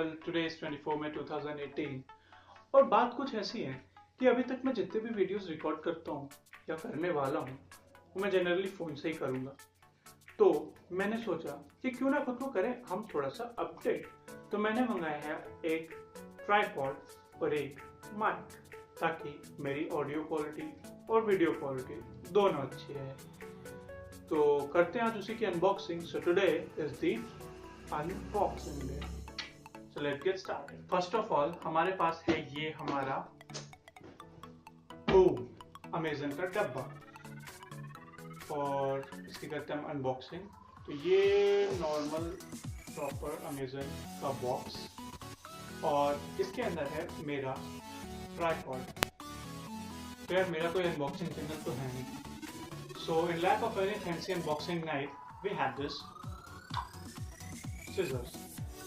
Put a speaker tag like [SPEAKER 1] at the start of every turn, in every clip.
[SPEAKER 1] Well today is 24 मई 2018 और बात कुछ ऐसी है कि अभी तक मैं जितने भी वीडियोस रिकॉर्ड करता हूँ या करने वाला हूँ वो मैं जनरली फ़ोन से ही करूँगा। तो मैंने सोचा कि क्यों ना खुद को करें हम थोड़ा सा अपडेट। तो मैंने मंगाया है एक ट्राइपॉड और एक माइक ताकि मेरी ऑडियो क्वालिटी और वीडियो क्वालिटी दोनों अच्छी है। तो करते हैं आज उसी की unboxing. So today is the unboxing day. So let's get started. First of all हमारे पास है ये हमारा अमेज़न का डब्बा और इसकी करते हैं हम अनबॉक्सिंग। तो ये नॉर्मल प्रॉपर अमेज़न का बॉक्स और इसके अंदर है मेरा ट्राइपॉड। तो यार मेरा कोई अनबॉक्सिंग चैनल तो है नहीं, so in lack of any fancy unboxing knife we have this scissors।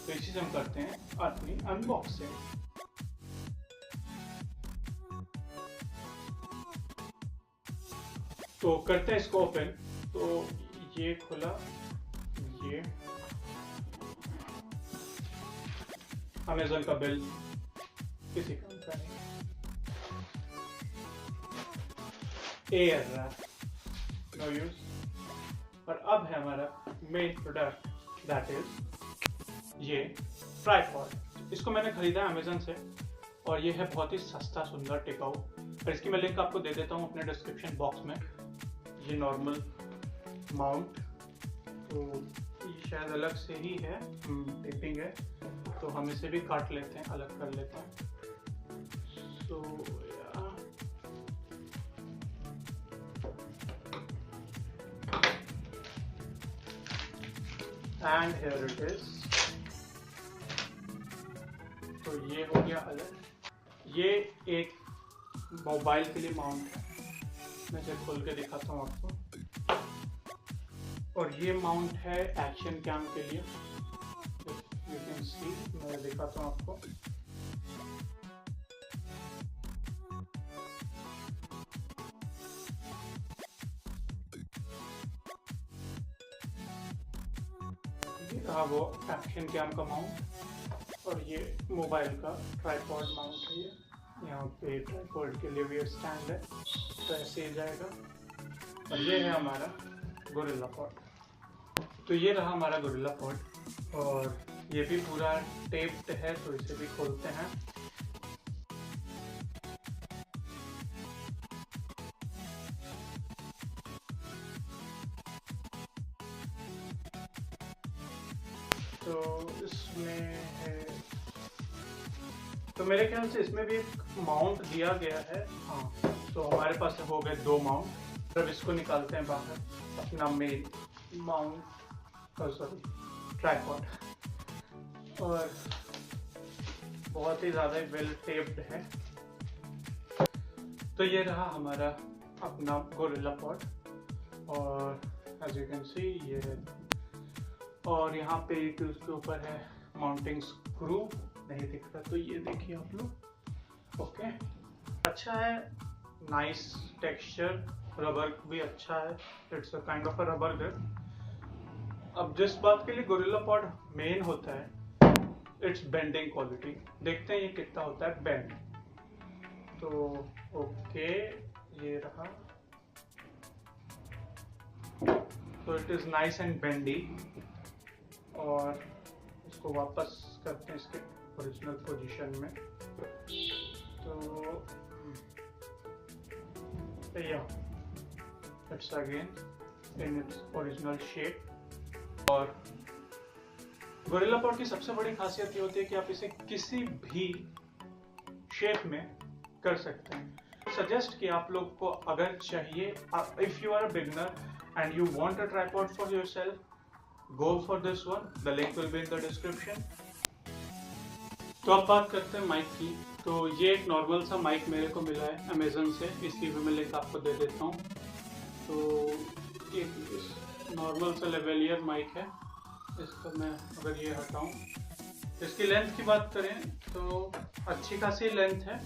[SPEAKER 1] तो इसी से हम करते हैं अपनी अनबॉक्सिंग। तो करते हैं इसको ओपन। तो ये खुला, ये अमेज़न का बिल किसी काम का नहीं, एयर रैप नो यूज। और अब है हमारा मेन प्रोडक्ट दैट इज ये ट्राइपॉड। इसको मैंने खरीदा अमेज़न से और ये है बहुत ही सस्ता सुंदर टिकाऊ। और इसकी मैं लिंक आपको दे देता हूँ अपने डिस्क्रिप्शन बॉक्स में। ये नॉर्मल माउंट, तो ये शायद अलग से ही है, टेपिंग है, तो हम इसे भी काट लेते हैं, अलग कर लेते हैं। तो एंड हियर इट इज। तो ये हो गया अलग। ये एक मोबाइल के लिए माउंट है, मैं इसे खोल के दिखाता हूँ आपको। और ये माउंट है एक्शन कैम के लिए, यू कैन सी। मैं दिखाता हूँ आपको। हाँ, वो एक्शन कैम का माउंट और ये मोबाइल का ट्राइपॉड माउंट है। ये यहाँ पे ट्राइपॉड के लिए भी स्टैंड है, तो ऐसे ही जाएगा। और ये है हमारा गोरिल्ला पॉड। तो ये रहा हमारा गोरिल्ला पॉड और ये भी पूरा टेप्ड है, तो इसे भी खोलते हैं। तो इसमें है, तो मेरे ख्याल से इसमें भी एक माउंट दिया गया है। हाँ, तो हमारे पास हो गए दो माउंट। अब इसको निकालते हैं बाहर, अपना मेन माउंट, सॉरी ट्राइपॉड। और बहुत ही ज़्यादा वेल टेप्ड है। तो ये रहा हमारा अपना गोरिल्ला पॉड और एज यू कैन सी ये है। और यहाँ पे उसके ऊपर है माउंटिंग स्क्रू, नहीं दिख रहा तो ये देखिए आप लोग। ओके, अच्छा है, नाइस टेक्सचर, रबर भी अच्छा है, it's a kind of a rubber grip. अब जिस बात के लिए गोरिल्ला पॉड मेन होता है, इट्स बेंडिंग क्वालिटी। देखते हैं ये कितना होता है बेंड। तो ओके, ये रहा। तो इट इज नाइस एंड बेंडी। और इसको वापस करते हैं इसके ओरिजिनल पोजीशन में। तो it's again in its original shape. और गोरिल्ला पॉड की सबसे बड़ी खासियत ये होती है कि आप इसे किसी भी शेप में कर सकते हैं। सजेस्ट कि आप लोग को अगर चाहिए, if you are a beginner and you want a tripod for yourself, go for this one, the link will be in the description। तो अब बात करते हैं माइक की। तो ये एक नॉर्मल सा माइक मेरे को मिला है अमेज़न से, इसकी भी मैं लिंक आपको दे देता हूँ। तो एक नॉर्मल सा लेवलियर माइक है। इसको मैं अगर ये हटाऊँ, इसकी लेंथ की बात करें तो अच्छी खासी लेंथ है,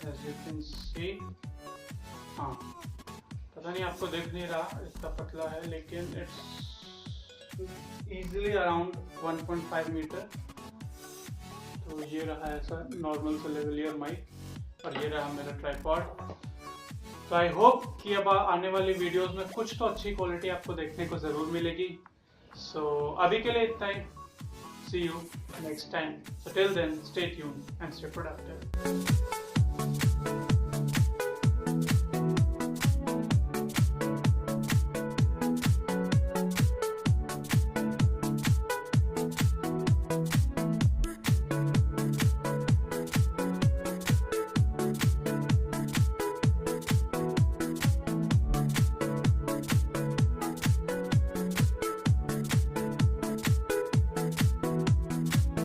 [SPEAKER 1] एज यू कैन सी। हाँ, पता नहीं आपको दिख नहीं रहा, इतना पतला है, लेकिन इट्स easily around 1.5 मीटर तो ये रहा ऐसा नॉर्मल सा लेवलियर माइक और ये रहा मेरा ट्राइपॉड। तो आई होप कि अब आने वाली वीडियोस में कुछ तो अच्छी क्वालिटी आपको देखने को ज़रूर मिलेगी। सो अभी के लिए इतना ही। See you next time. So till then, stay tuned and stay productive.